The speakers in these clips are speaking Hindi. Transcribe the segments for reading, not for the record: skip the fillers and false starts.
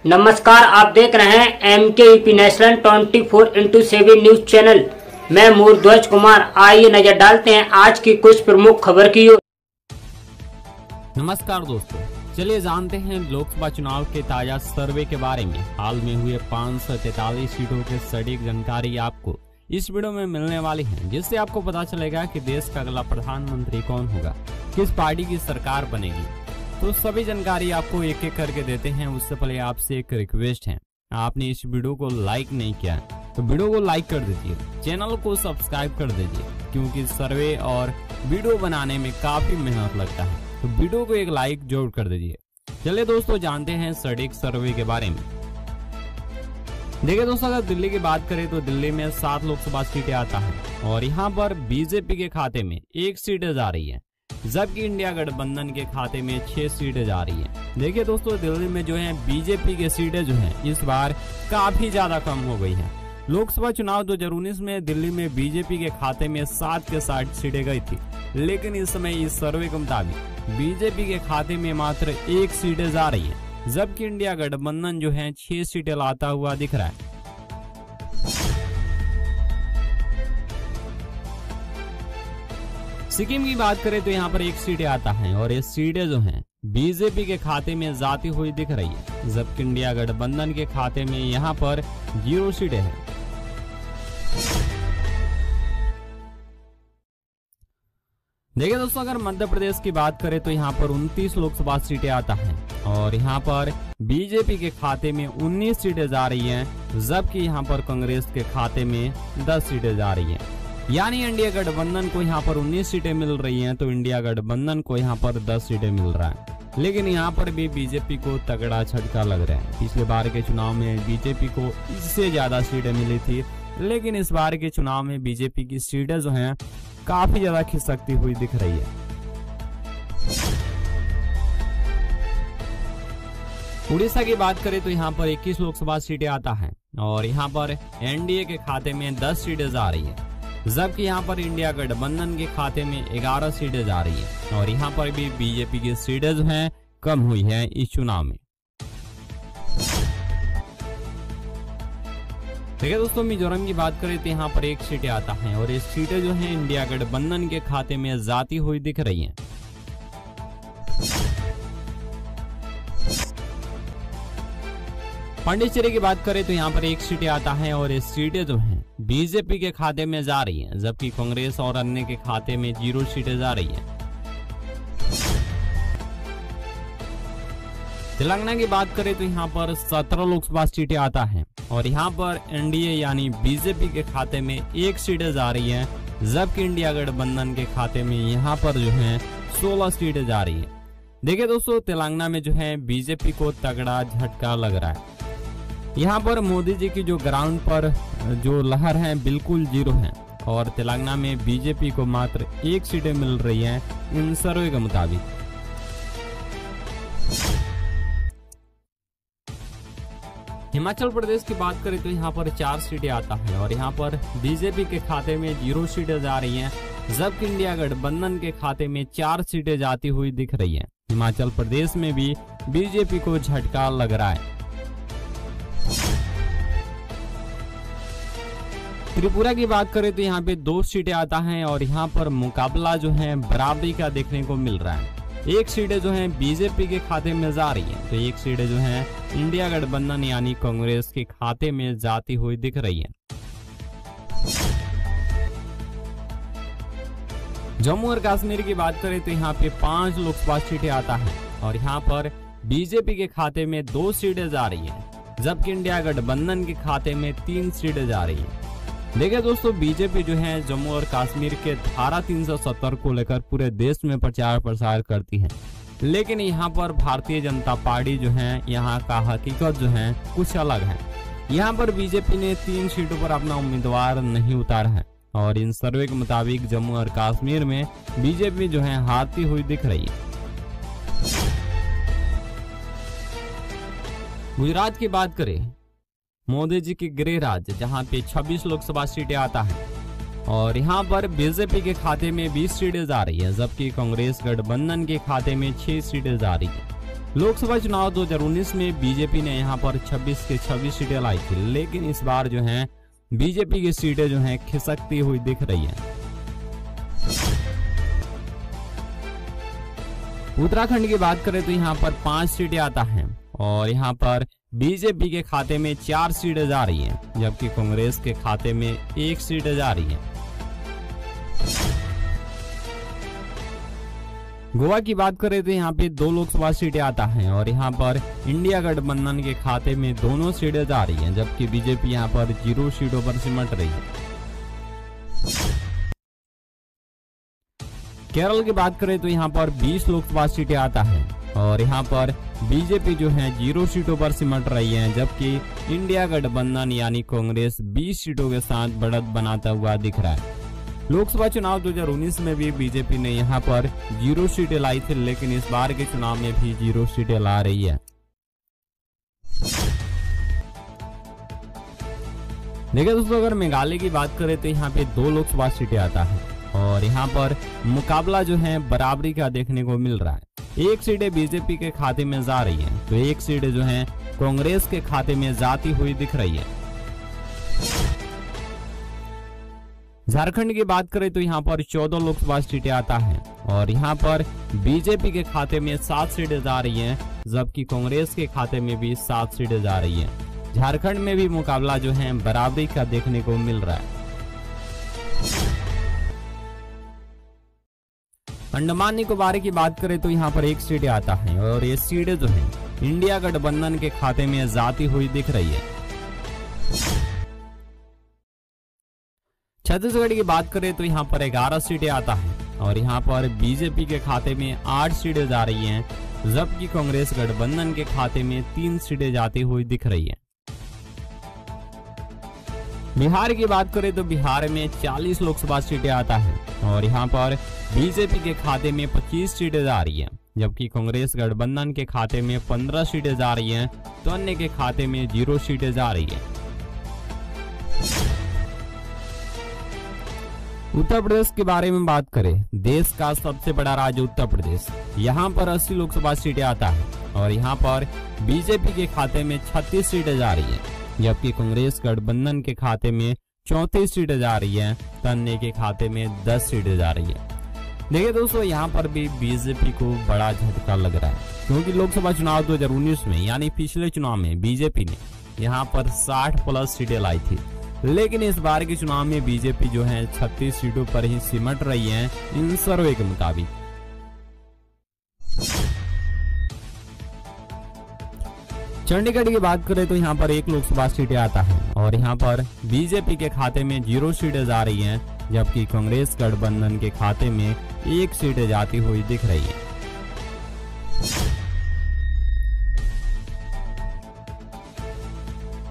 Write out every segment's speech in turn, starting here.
नमस्कार, आप देख रहे हैं MKEP national 24x7 news channel. मैं मूर्ध्वज कुमार। आइए नजर डालते हैं आज की कुछ प्रमुख खबर की ओर। नमस्कार दोस्तों, चलिए जानते हैं लोकसभा चुनाव के ताजा सर्वे के बारे में। हाल में हुए 543 सीटों की सटीक जानकारी आपको इस वीडियो में मिलने वाली है, जिससे आपको पता चलेगा कि देश का अगला प्रधानमंत्री कौन होगा, किस पार्टी की सरकार बनेगी। तो सभी जानकारी आपको एक एक करके देते हैं। उससे पहले आपसे एक रिक्वेस्ट है, आपने इस वीडियो को लाइक नहीं किया तो वीडियो को लाइक कर दीजिए, चैनल को सब्सक्राइब कर दीजिए, क्योंकि सर्वे और वीडियो बनाने में काफी मेहनत लगता है। तो वीडियो को एक लाइक जरूर कर दीजिए। चलिए दोस्तों, जानते हैं सटीक सर्वे के बारे में। देखिए दोस्तों, अगर दिल्ली की बात करें तो दिल्ली में 7 लोकसभा सीटें आता है और यहाँ पर बीजेपी के खाते में 1 सीट जा रही है, जबकि इंडिया गठबंधन के खाते में 6 सीटें जा रही है। देखिए दोस्तों, दिल्ली में जो है बीजेपी के सीटें जो है इस बार काफी ज्यादा कम हो गई है। लोकसभा चुनाव 2019 में दिल्ली में बीजेपी के खाते में 7 के 60 सीटें गई थी, लेकिन इस समय इस सर्वे के मुताबिक बीजेपी के खाते में मात्र 1 सीटें जा रही है, जबकि इंडिया गठबंधन जो है 6 सीटें लाता हुआ दिख रहा है। सिक्किम की बात करें तो यहाँ पर 1 सीटें आता है और ये सीटें जो हैं बीजेपी के खाते में जाती हुई दिख रही है, जबकि इंडिया गठबंधन के खाते में यहाँ पर 0 सीटें हैं। देखिए दोस्तों, अगर मध्य प्रदेश की बात करें तो यहाँ पर 29 लोकसभा सीटें आता है और यहाँ पर बीजेपी के खाते में 19 सीटें जा रही हैं, जबकि यहाँ पर कांग्रेस के खाते में 10 सीटें जा रही हैं। यानी इंडिया गठबंधन को यहाँ पर 19 सीटें मिल रही हैं, तो इंडिया गठबंधन को यहाँ पर 10 सीटें मिल रहा है। लेकिन यहाँ पर भी बीजेपी को तगड़ा झटका लग रहा है। पिछले बार के चुनाव में बीजेपी को इससे ज्यादा सीटें मिली थी, लेकिन इस बार के चुनाव में बीजेपी की सीटें जो हैं काफी ज्यादा खिसकती हुई दिख रही है। उड़ीसा की बात करें तो यहाँ पर 21 लोकसभा सीटें आता है और यहाँ पर एनडीए के खाते में 10 सीटें जा रही है, जबकि यहाँ पर इंडिया गठबंधन के खाते में 11 सीटें जा रही है और यहाँ पर भी बीजेपी की सीटें जो हैं कम हुई है इस चुनाव में। देखिए दोस्तों, मिजोरम की बात करें तो यहाँ पर 1 सीटें आता है और ये सीटें जो हैं इंडिया गठबंधन के खाते में जाती हुई दिख रही हैं। पांडिचेरी की बात करें तो यहाँ पर 1 सीटें आता है और ये सीटें जो हैं बीजेपी के खाते में जा रही हैं, जबकि कांग्रेस और अन्य के खाते में 0 सीटें जा रही हैं। तेलंगाना की बात करें तो यहाँ पर 17 लोकसभा सीटें आता है और यहाँ पर एनडीए यानी बीजेपी के खाते में 1 सीटें जा रही है, जबकि इंडिया गठबंधन के खाते में यहाँ पर जो है 16 सीटें जा रही है। देखिए दोस्तों, तेलंगाना में जो है बीजेपी को तगड़ा झटका लग रहा है। यहाँ पर मोदी जी की जो ग्राउंड पर जो लहर है बिल्कुल 0 है और तेलंगाना में बीजेपी को मात्र 1 सीटें मिल रही है इन सर्वे के मुताबिक। हिमाचल प्रदेश की बात करें तो यहाँ पर 4 सीटें आता है और यहाँ पर बीजेपी के खाते में 0 सीटें जा रही हैं, जबकि इंडिया गठबंधन के खाते में 4 सीटें जाती हुई दिख रही हैं। हिमाचल प्रदेश में भी बीजेपी को झटका लग रहा है। त्रिपुरा की बात करें तो यहाँ पे 2 सीटें आता है और यहाँ पर मुकाबला जो है बराबरी का देखने को मिल रहा है। 1 सीटें जो है बीजेपी के खाते में जा रही है, तो 1 सीटें जो है इंडिया गठबंधन यानी कांग्रेस के खाते में जाती हुई दिख रही है। जम्मू और कश्मीर की बात करें तो यहाँ पे 5 लोकसभा सीटें आता है और यहाँ पर बीजेपी के खाते में 2 सीटें जा रही है, जबकि इंडिया गठबंधन के खाते में 3 सीटें जा रही है। देखिए दोस्तों, बीजेपी जो है जम्मू और कश्मीर के धारा 370 को लेकर पूरे देश में प्रचार प्रसार करती है, लेकिन यहाँ पर भारतीय जनता पार्टी जो है यहाँ का हकीकत जो है कुछ अलग है। यहाँ पर बीजेपी ने 3 सीटों पर अपना उम्मीदवार नहीं उतारा है और इन सर्वे के मुताबिक जम्मू और कश्मीर में बीजेपी जो है हारती हुई दिख रही है। गुजरात की बात करें, मोदी जी की गृह राज्य, जहां पे 26 लोकसभा सीटें आता है और यहां पर बीजेपी के खाते में 20 सीटें जा रही है, जबकि कांग्रेस गठबंधन के खाते में 6 सीटें जा रही है। लोकसभा चुनाव 2019 में बीजेपी ने यहां पर 26 के 26 सीटें लाई थी, लेकिन इस बार जो है बीजेपी की सीटें जो हैं खिसकती हुई दिख रही हैं। उत्तराखंड की बात करें तो यहां पर 5 सीटें आता है और यहां पर बीजेपी के खाते में 4 सीटें जा रही हैं, जबकि कांग्रेस के खाते में 1 सीट जा रही है। गोवा की बात करें तो यहाँ पे 2 लोकसभा सीटें आता है और यहाँ पर इंडिया गठबंधन के खाते में दोनों सीटें जा रही हैं, जबकि बीजेपी यहाँ पर 0 सीटों पर सिमट रही है। केरल की बात करें तो यहाँ पर 20 लोकसभा सीटें आता है और यहाँ पर बीजेपी जो है 0 सीटों पर सिमट रही है, जबकि इंडिया गठबंधन यानी कांग्रेस 20 सीटों के साथ बढ़त बनाता हुआ दिख रहा है। लोकसभा चुनाव 2019 में भी बीजेपी ने यहां पर 0 सीटें लाई थी, लेकिन इस बार के चुनाव में भी 0 सीटें ला रही है। देखिए दोस्तों, अगर मेघालय की बात करें तो यहाँ पे 2 लोकसभा सीटें आता है और यहाँ पर मुकाबला जो है बराबरी का देखने को मिल रहा है। 1 सीटें बीजेपी के खाते में जा रही है तो 1 सीटें जो है कांग्रेस के खाते में जाती हुई दिख रही है। झारखंड की बात करें तो यहाँ पर 14 लोकसभा सीटें आता है और यहाँ पर बीजेपी के खाते में 7 सीटें जा रही हैं, जबकि कांग्रेस के खाते में भी 7 सीटें जा रही हैं। झारखंड में भी मुकाबला जो है बराबरी का देखने को मिल रहा है। अंडमान निकोबार की बात करें तो यहाँ पर 1 सीटें आता है और ये सीटें जो है इंडिया गठबंधन के खाते में जाती हुई दिख रही है। छत्तीसगढ़ की बात करें तो यहाँ पर 11 सीटें आता है और यहाँ पर बीजेपी के खाते में 8 सीटें जा रही हैं, जबकि कांग्रेस गठबंधन के खाते में 3 सीटें जाती हुई दिख रही हैं। बिहार की बात करें तो बिहार में 40 लोकसभा सीटें आता है और यहाँ पर बीजेपी के खाते में 25 सीटें जा रही हैं, जबकि कांग्रेस गठबंधन के खाते में 15 सीटें जा रही हैं, तो अन्य के खाते में 0 सीटें जा रही है। उत्तर प्रदेश के बारे में बात करें, देश का सबसे बड़ा राज्य उत्तर प्रदेश, यहाँ पर 80 लोकसभा सीटें आता है और यहाँ पर बीजेपी के खाते में 36 सीटें जा रही है, जबकि कांग्रेस गठबंधन के खाते में 34 सीटें जा रही है, तो अन्य के खाते में 10 सीटें जा रही है। देखिए दोस्तों, यहाँ पर भी बीजेपी को बड़ा झटका लग रहा है, क्योंकि लोकसभा चुनाव 2019 में यानी पिछले चुनाव में बीजेपी ने यहाँ पर 60+ सीटें लाई थी, लेकिन इस बार के चुनाव में बीजेपी जो है 36 सीटों पर ही सिमट रही है इन सर्वे के मुताबिक। चंडीगढ़ की बात करें तो यहाँ पर 1 लोकसभा सीटें आता है और यहाँ पर बीजेपी के खाते में 0 सीटें जा रही हैं, जबकि कांग्रेस गठबंधन के खाते में 1 सीटें जाती हुई दिख रही है।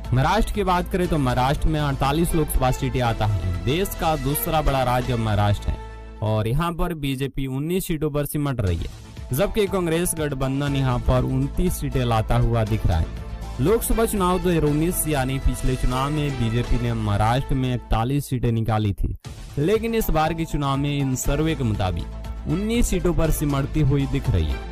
महाराष्ट्र की बात करें तो महाराष्ट्र में 48 लोकसभा सीटें आता है। देश का दूसरा बड़ा राज्य महाराष्ट्र है और यहाँ पर बीजेपी 19 सीटों पर सिमट रही है, जबकि कांग्रेस गठबंधन यहाँ पर 29 सीटें लाता हुआ दिख रहा है। लोकसभा चुनाव 2019 यानी पिछले चुनाव में बीजेपी ने महाराष्ट्र में 41 सीटें निकाली थी, लेकिन इस बार के चुनाव में इन सर्वे के मुताबिक 19 सीटों पर सिमटती हुई दिख रही है।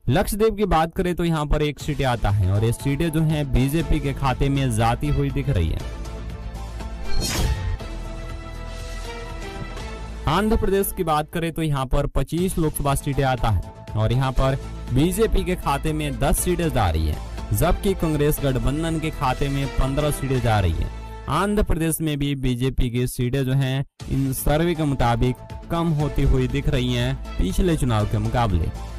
लक्षद्वीप की बात करें तो यहाँ पर 1 सीटें आता है और ये सीटें जो हैं बीजेपी के खाते में जाती हुई दिख रही है। आंध्र प्रदेश की बात करें तो यहाँ पर 25 लोकसभा सीटें आता है और यहाँ पर बीजेपी के खाते में 10 सीटें जा रही है, जबकि कांग्रेस गठबंधन के खाते में 15 सीटें जा रही है। आंध्र प्रदेश में भी बीजेपी की सीटें जो हैं इन सर्वे के मुताबिक कम होती हुई दिख रही हैं पिछले चुनाव के मुकाबले।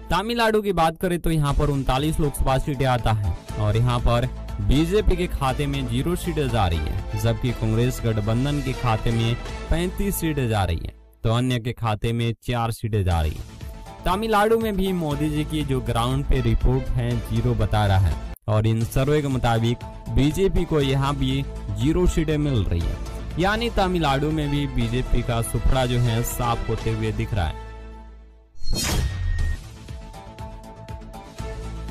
तमिलनाडु की बात करें तो यहाँ पर 39 लोकसभा सीटें आता है और यहाँ पर बीजेपी के खाते में 0 सीटें जा रही है, जबकि कांग्रेस गठबंधन के खाते में 35 सीटें जा रही है, तो अन्य के खाते में 4 सीटें जा रही है। तमिलनाडु में भी मोदी जी की जो ग्राउंड पे रिपोर्ट है 0 बता रहा है और इन सर्वे के मुताबिक बीजेपी को यहाँ भी 0 सीटें मिल रही है, यानी तमिलनाडु में भी बीजेपी का सुपड़ा जो है साफ होते हुए दिख रहा है।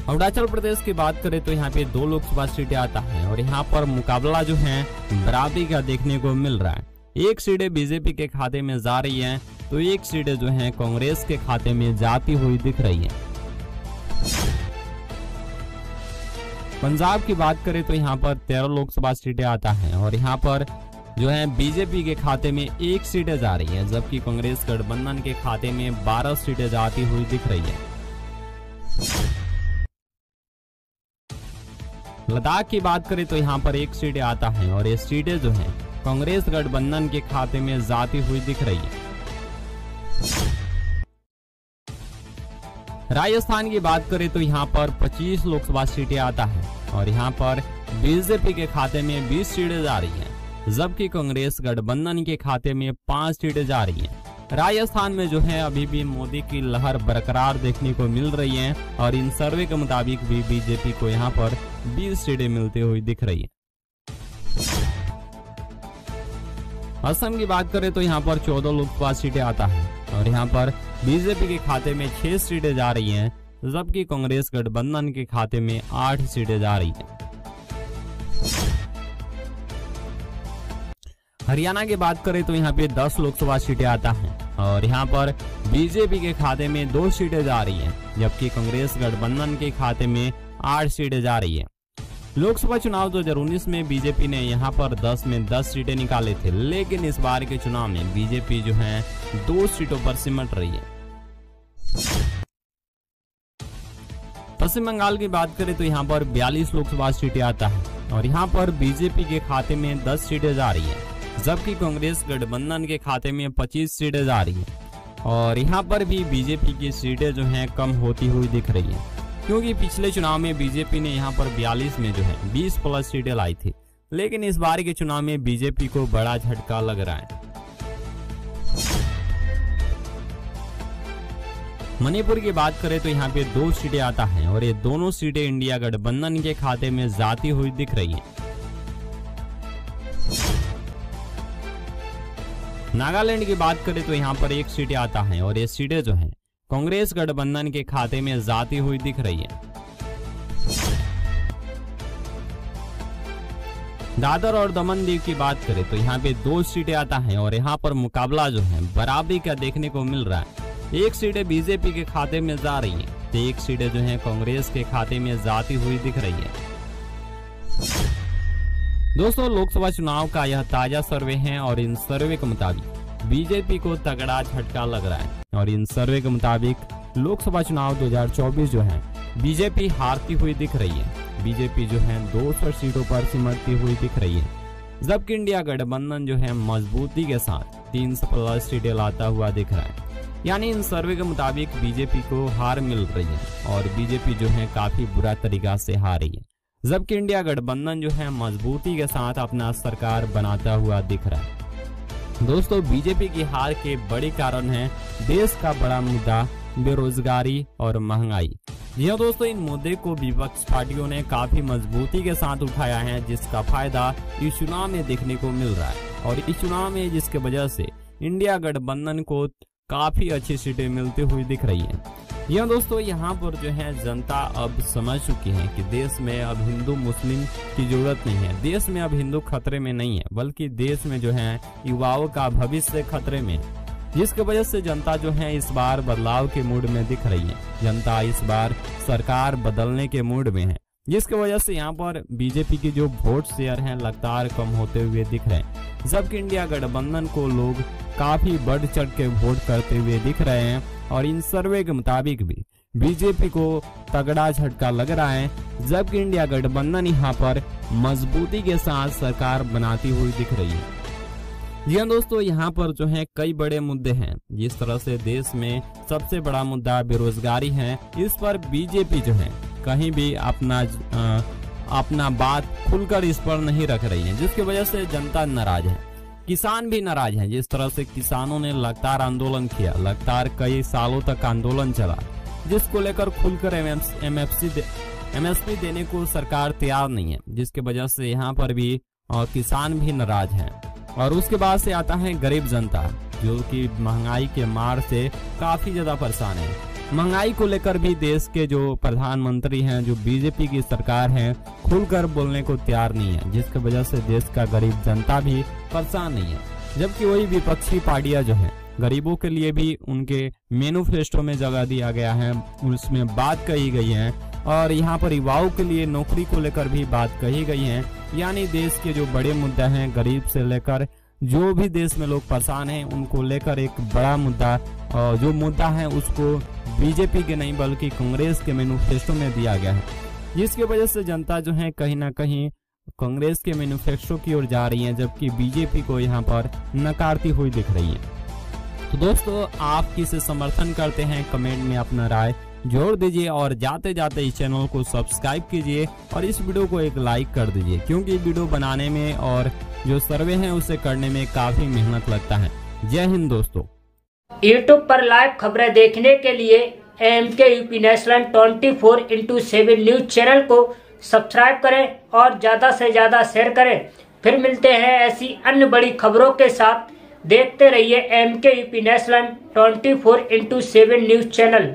अरुणाचल प्रदेश की बात करें तो यहाँ पे 2 लोकसभा सीटें आता है और यहाँ पर मुकाबला जो है बराबरी का देखने को मिल रहा है। एक सीटें बीजेपी के खाते में जा रही हैं, तो एक सीटें जो हैं कांग्रेस के खाते में जाती हुई दिख रही हैं। पंजाब की बात करें तो यहाँ पर 13 लोकसभा सीटें आता है और यहाँ पर जो है बीजेपी के खाते में 1 सीटें जा रही है, जबकि कांग्रेस गठबंधन के खाते में 12 सीटें जाती हुई दिख रही है। लद्दाख की बात करें तो यहाँ पर 1 सीटें आता है और ये सीटें जो हैं कांग्रेस गठबंधन के खाते में जाती हुई दिख रही है। राजस्थान की बात करें तो यहाँ पर 25 लोकसभा सीटें आता है और यहाँ पर बीजेपी के खाते में 20 सीटें जा रही हैं, जबकि कांग्रेस गठबंधन के खाते में 5 सीटें जा रही हैं। राजस्थान में जो है अभी भी मोदी की लहर बरकरार देखने को मिल रही है और इन सर्वे के मुताबिक भी बीजेपी को यहाँ पर 20 सीटें मिलती हुई दिख रही है। असम की बात करें तो यहाँ पर 14 लोकसभा सीटें आता है और यहाँ पर बीजेपी के खाते में 6 सीटें जा रही हैं, जबकि कांग्रेस गठबंधन के खाते में 8 सीटें जा रही हैं। हरियाणा की बात करें तो यहाँ पे 10 लोकसभा सीटें आता है और यहाँ पर बीजेपी के खाते में 2 सीटें जा रही हैं, जबकि कांग्रेस गठबंधन के खाते में 8 सीटें जा रही है। लोकसभा चुनाव 2019 में बीजेपी ने यहाँ पर 10 में 10 सीटें निकाले थे, लेकिन इस बार के चुनाव में बीजेपी जो है 2 सीटों पर सिमट रही है। पश्चिम बंगाल की बात करें तो यहाँ पर 42 लोकसभा सीटें आता है और यहाँ पर बीजेपी के खाते में 10 सीटें जा रही है, जबकि कांग्रेस गठबंधन के खाते में 25 सीटें जा रही है और यहाँ पर भी बीजेपी की सीटें जो हैं कम होती हुई दिख रही है, क्योंकि पिछले चुनाव में बीजेपी ने यहाँ पर 42 में जो है 20 प्लस सीटें लाई थी, लेकिन इस बार के चुनाव में बीजेपी को बड़ा झटका लग रहा है। मणिपुर की बात करें तो यहाँ पे 2 सीटें आता है और ये दोनों सीटें इंडिया गठबंधन के खाते में जाती हुई दिख रही है। नागालैंड की बात करें तो यहाँ पर 1 सीटें आता है और ये सीटें जो हैं कांग्रेस गठबंधन के खाते में जाती हुई दिख रही है। दादर और दमन दीव की बात करें तो यहाँ पे 2 सीटें आता है और यहाँ पर मुकाबला जो है बराबरी का देखने को मिल रहा है। 1 सीटें बीजेपी के खाते में जा रही है तो 1 सीटें जो है कांग्रेस के खाते में जाती हुई दिख रही है। दोस्तों, लोकसभा चुनाव का यह ताजा सर्वे है और इन सर्वे के मुताबिक बीजेपी को तगड़ा झटका लग रहा है और इन सर्वे के मुताबिक लोकसभा चुनाव 2024 जो है बीजेपी हारती हुई दिख रही है। बीजेपी जो है 200 सीटों पर सिमटती हुई दिख रही है, जबकि इंडिया गठबंधन जो है मजबूती के साथ 300 प्लस सीटें लाता हुआ दिख रहा है। यानी इन सर्वे के मुताबिक बीजेपी को हार मिल रही है और बीजेपी जो है काफी बुरा तरीका से हार रही है, जबकि इंडिया गठबंधन जो है मजबूती के साथ अपना सरकार बनाता हुआ दिख रहा है। दोस्तों, बीजेपी की हार के बड़े कारण है देश का बड़ा मुद्दा बेरोजगारी और महंगाई। जी हाँ दोस्तों, इन मुद्दे को विपक्ष पार्टियों ने काफी मजबूती के साथ उठाया है, जिसका फायदा इस चुनाव में देखने को मिल रहा है और इस चुनाव में जिसके वजह से इंडिया गठबंधन को काफी अच्छी सीटें मिलती हुई दिख रही है। यह दोस्तों, यहाँ पर जो है जनता अब समझ चुकी है कि देश में अब हिंदू मुस्लिम की जरूरत नहीं है। देश में अब हिंदू खतरे में नहीं है, बल्कि देश में जो है युवाओं का भविष्य खतरे में, जिसकी वजह से जनता जो है इस बार बदलाव के मूड में दिख रही है। जनता इस बार सरकार बदलने के मूड में है, जिसकी वजह से यहाँ पर बीजेपी की जो वोट शेयर है लगातार कम होते हुए दिख रहे हैं, जबकि इंडिया गठबंधन को लोग काफी बढ़ चढ़ के वोट करते हुए दिख रहे हैं और इन सर्वे के मुताबिक भी बीजेपी को तगड़ा झटका लग रहा है, जबकि इंडिया गठबंधन यहाँ पर मजबूती के साथ सरकार बनाती हुई दिख रही है। जी हाँ दोस्तों, यहाँ पर जो है कई बड़े मुद्दे हैं। जिस तरह से देश में सबसे बड़ा मुद्दा बेरोजगारी है, इस पर बीजेपी जो है कहीं भी अपना बात खुलकर इस पर नहीं रख रही है, जिसकी वजह से जनता नाराज है। किसान भी नाराज हैं। जिस तरह से किसानों ने लगातार आंदोलन किया, लगातार कई सालों तक आंदोलन चला, जिसको लेकर खुलकर एमएसपी देने को सरकार तैयार नहीं है, जिसके वजह से यहाँ पर भी किसान भी नाराज हैं। और उसके बाद से आता है गरीब जनता, जो कि महंगाई के मार से काफी ज्यादा परेशान है। महंगाई को लेकर भी देश के जो प्रधानमंत्री हैं, जो बीजेपी की सरकार है, खुलकर बोलने को तैयार नहीं है, जिसकी वजह से देश का गरीब जनता भी परेशान नहीं है। जबकि वही विपक्षी पार्टियां जो है गरीबों के लिए भी उनके मैनिफेस्टो में जगह दिया गया है, उसमें बात कही गई है। और यहाँ पर युवाओं के लिए नौकरी को लेकर भी बात कही गई है। यानी देश के जो बड़े मुद्दे हैं, गरीब से लेकर जो भी देश में लोग परेशान हैं, उनको लेकर एक बड़ा मुद्दा जो मुद्दा है उसको बीजेपी के नहीं बल्कि कांग्रेस के मैनिफेस्टो में दिया गया है, जिसकी वजह से जनता जो है कहीं ना कहीं कांग्रेस के मैनिफेस्टो की ओर जा रही है, जबकि बीजेपी को यहाँ पर नकारती हुई दिख रही है। तो दोस्तों, आप किसे समर्थन करते हैं, कमेंट में अपना राय जोड़ दीजिए और जाते जाते इस चैनल को सब्सक्राइब कीजिए और इस वीडियो को एक लाइक कर दीजिए, क्योंकि वीडियो बनाने में और जो सर्वे है उसे करने में काफी मेहनत लगता है। जय हिंद दोस्तों। यूट्यूब पर लाइव खबरें देखने के लिए MKUP national 24x7 news channel को सब्सक्राइब करें और ज्यादा से ज्यादा शेयर करें। फिर मिलते हैं ऐसी अन्य बड़ी खबरों के साथ। देखते रहिए MKUP national 24x7 news channel.